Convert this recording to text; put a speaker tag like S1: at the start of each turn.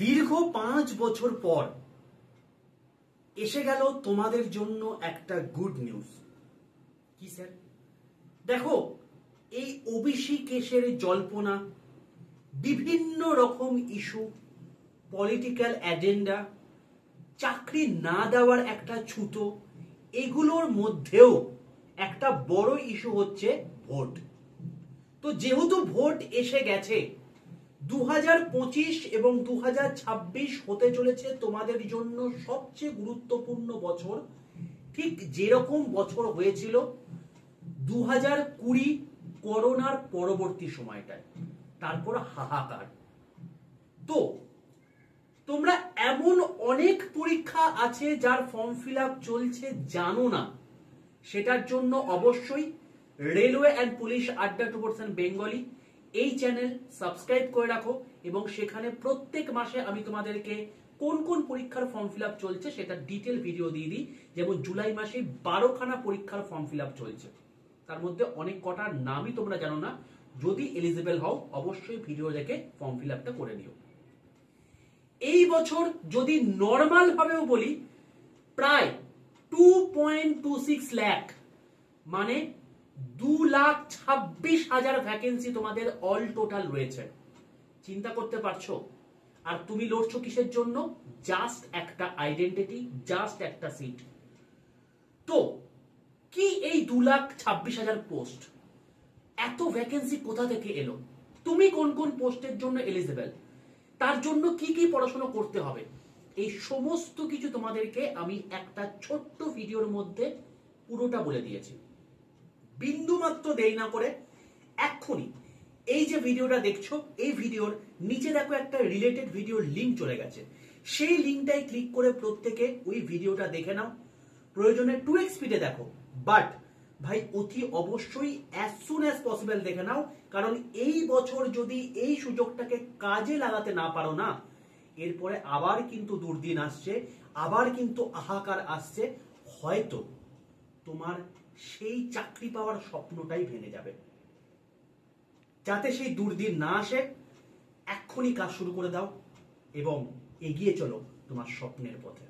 S1: দীর্ঘ 5 বছর পর এসে গেল তোমাদের জন্য একটা গুড নিউজ। কি স্যার? দেখো, এই ওবিসি কেসের জল্পনা, বিভিন্ন রকম ইস্যু, পলিটিক্যাল এজেন্ডা, চাকরি না দেওয়ার একটা ছুতো, এগুলোর মধ্যেও একটা বড় ইস্যু হচ্ছে ভোট। তো যেহেতু ভোট এসে গেছে, 2025 এবং 2026 হতে চলেছে তোমাদের জন্য সবচেয়ে গুরুত্বপূর্ণ বছর। ঠিক যেরকম বছর হয়েছিল 2020 করোনার পরবর্তী সময়টায়, তারপর হাহাকার। তো তোমরা এমন অনেক পরীক্ষা আছে যার ফর্ম ফিল আপ চলছে, জানো না। সেটার জন্য অবশ্যই রেলওয়ে অ্যান্ড পুলিশ আড্ডা 2% বেঙ্গলি এই চ্যানেল সাবস্ক্রাইব করে রাখো, এবং সেখানে প্রত্যেক মাসে আমি তোমাদেরকে কোন কোন পরীক্ষার ফর্ম ফিল আপ চলছে সেটা ডিটেল ভিডিও দিয়ে দিই। যেমন জুলাই মাসে 12খানা পরীক্ষার ফর্ম ফিল আপ চলছে, তার মধ্যে অনেক কটার নামই তোমরা জানো না। যদি এলিজিবল হও অবশ্যই ভিডিও দেখে ফর্ম ফিল আপটা করে নিও। এই বছর যদি নর্মাল ভাবেও বলি, প্রায় 2.26 লাখ, মানে 2,26,000 ভ্যাকেন্সি তোমাদের অল টোটাল রয়েছে। চিন্তা করতে পারছো? আর তুমি লড়ছো কিসের জন্য? জাস্ট একটা আইডেন্টিটি, জাস্ট একটা সিট। তো কি এই 2,26,000 পোস্ট, এত ভ্যাকেন্সি কোথা থেকে এলো? তুমি কোন কোন পোস্টের জন্য এলিজিবল, তার জন্য কি কি পড়াশোনা করতে হবে, এই সমস্ত কিছু তোমাদেরকে আমি একটা ছোট্ট ভিডিওর মধ্যে পুরোটা বলে দিয়েছি। বিন্দু মাত্র দেরি না করে এক্ষুনি এই যে ভিডিওটা দেখছো, এই ভিডিওর নিচে দেখো একটা রিলেটেড ভিডিওর লিংক চলে গেছে। সেই লিংকটাই ক্লিক করে প্রত্যেকে ওই ভিডিওটা দেখে নাও। প্রয়োজনে 2x স্পিডে দেখো, বাট ভাই অতি অবশ্যই অ্যাজ সুন অ্যাজ পসিবল দেখে নাও। কারণ এই বছর যদি এই সুযোগটাকে কাজে লাগাতে না পারো না, এরপরে আবার কিন্তু দুর্দিন আসছে, আবার কিন্তু হাহাকার আসছে। হয়তো তোমার সেই চাকরি পাওয়ার স্বপ্নটাই ভেঙে যাবে। যাতে সেই দুর্দিন না আসে, এক্ষুনি কাজ শুরু করে দাও এবং এগিয়ে চলো তোমার স্বপ্নের পথে।